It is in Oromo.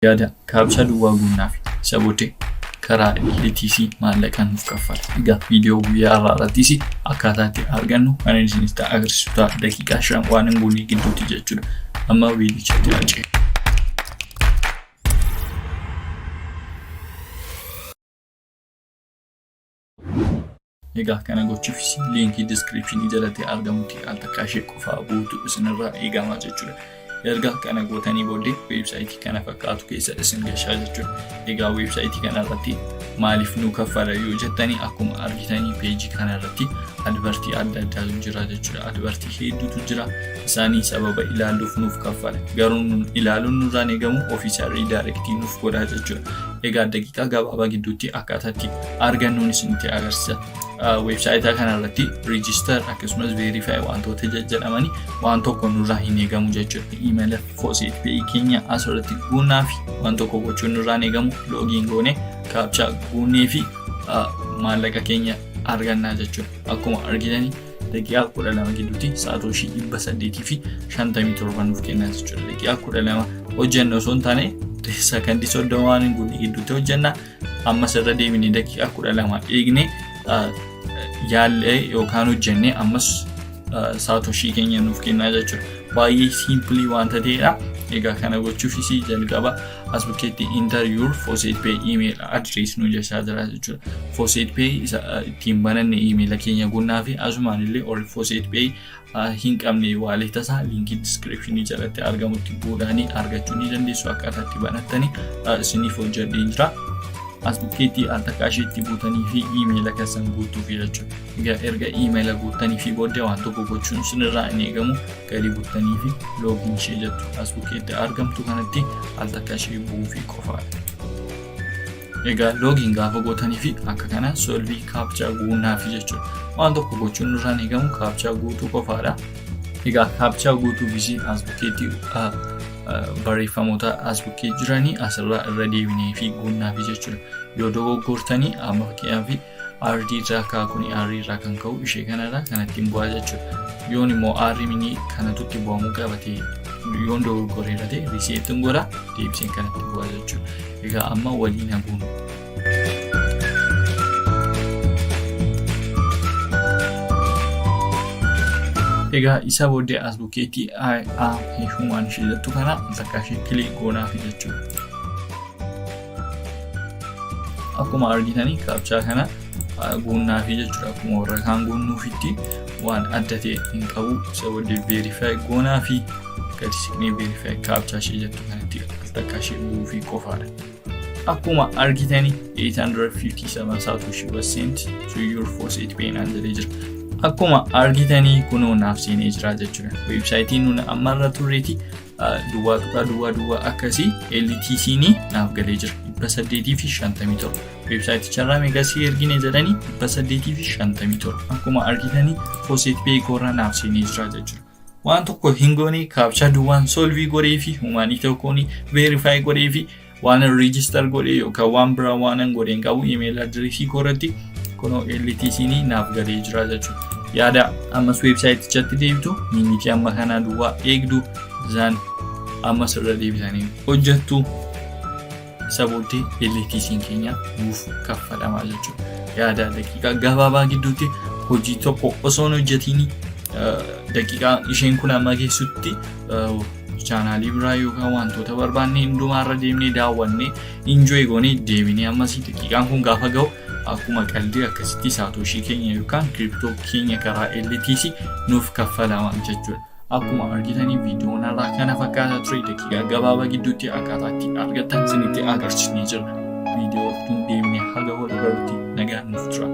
yaada kaabsa duwwaa guunaaf sabootee karaa LTC maallaqaan nuuf kaffala. Egaa viidiyoo guyyaa irraattis akkaataatti argannu kan isiniif agarsiisu ta'a daqiiqaa 5 waan hin guunne gidduutti jechuudha. Amma viidiyochatti argina. Egaa kana gochuufis liinkii description jalatti argamutti al takkaa ishee qofaa buutu isinirraa eegama jechuudha. Erga kana gootanii booddee websaayitii kana fakkaatu keessa isin gashaa jechuudha. Egaa websaayitii kana irratti maaliif nu kaffala yoo jettanii akkuma argitanii peejii kana irratti advertii adda addaatu jira jechuudha. Advertii hedduutu jira. Isaanii sababa ilaaluuf nuuf kaffala. Garuu ilaaluun nurraan eegamu ofiisaa riidaayirektii nuuf godha jechuudha. Egaa daqiiqaa gabaabaa gidduutti akkaataatti argannuun isinitti agarsiisa. Websaayitii kana irratti register akkasumas verify wantoota jedhamanii waan tokko nurraa hin eegamu jechuudha. Email Faucet Pay keenya asirratti guunnaa fi waan tokko gochuun nurraan eegamu login goone captcha guunnee fi maallaqa keenya argannaa jechuudha. Akkuma argitanii daqiiqaa 12 gidduutti saatooshii 857 nuuf kenna jechuudha. Daqiiqaa 12 hojjennu osoo hin taane sakandii 30 waan hin guunne gidduutti hojjenna. Ammas irra deebinee daqiiqaa 12 eegnee yaalle yookaan hojjenne ammas saatooshii keenya nuuf kenna jechuudha. Baay'ee simply wanta ta'edha. Egaa kana gochuufis jalqaba as bukkeetti enter your Faucet Pay email address nu jechaa jira jechuudha. Faucet Pay ittiin bananne email keenya guunnaa fi asumaan illee ol Faucet Pay hin qabne waaleta isaa liinkii description jalatti argamutti buudhaanii argachuu ni dandeessu. Akkaataatti banattanii isiniif hojjedhee jira. As bukkeetti al takkaa isheetti guutanii fi emaila keessan guutuuf jechuudha. Egaa erga emaila guutanii fi booddee waan tokko gochuun isinirraa hin eegamu galii guutanii fi login ishee jettu as bukkeetti argamtu kanatti al takkaa ishee bu'uu fi qofaadha. Egaa login gaafa gootanii fi akka kana solvii captcha guunnaaf jechuudha. Waan tokko gochuun nurraa hin eegamu captcha guutuu qofaadha. Egaa captcha guutuufis as bukkeetti barreeffamoota as bukkee jiranii asirraa irra deebinee fi guunnaa fi jechuudha. Yoo dogoggortanii amma fakkeenyaaf RD irraa kaakuni R irraa kan ka'u ishee kanarraa kanatti bu'aa jechuudha. Yoon immoo R mini kanatutti bu'amuu qabatee yoon dogoggoreera ta'e riseetiin godha deebiseen kanatti bu'aa jechuudha. Egaa amma waliin haguun. Egaa isa booddee as bukkeetti humaan ishee jettu kana takkaa ishee kilik goonaaf jechuudha. Akkuma argitanii captcha kana guunnaaf jechuudha. Akkuma warra kaan guunnuufitti waan adda ta'e hin qabu. Isa booddee verify goonaa fi gadi siqnee verify captcha ishee jettu kanatti takkaa ishee bu'uu fi qofaadha. Akkuma argitanii 857 saatooshii was sent to your Faucet Pay naan jedhee jira. Akkuma argitanii kunoo naaf seenee jira jechuudha. Websaayitiin nuti amma irra turreeti duwwaa akkasii LTC'n naaf galee jira 857. Websaayitii irraa meegasii ergine jedhanii 857. Akkuma argitanii Faucet Pay korra naaf seenee jira jechuudha. Waan tokko hin goone captcha duwwaan solvii godhee fi humaanii tokkoon verify godhee fi waan register godhee yookaan waan biraa waan godheen qabu email addressii korratti kunoo LTC'n naaf galee jira jechuudha. Yaada ammas websaayitichatti deebitu miinitii amma kana duwwaa eegdu isaan ammas irra deebisanii hojjettu isa booddee LTC'n keenya nuuf kaffalamaa jechuudha. Yaada daqiiqaa gabaabaa gidduutti hojii tokko osoo hin hojjetiin daqiiqaa isheen kun amma keessutti chaanaalii biraa yookaan wantoota barbaanne hundumaarra deemnee daawwannee enjoy goonee deebinee ammas daqiiqaan kun gaafa ga'u akkuma qalbii akkasitti saatooshii keenya yookaan kiriptoo keenya karaa LTC nuuf kaffalamaa jechuudha. Akkuma argitanii viidiyoon irraa kana fakkaata ture daqiiqaa gabaabaa gidduutti akkaataatti argattan isinitti agarsiisnee jira. Viidiyoo tun deemnee haga wal garuutti nagaan nuuf tura.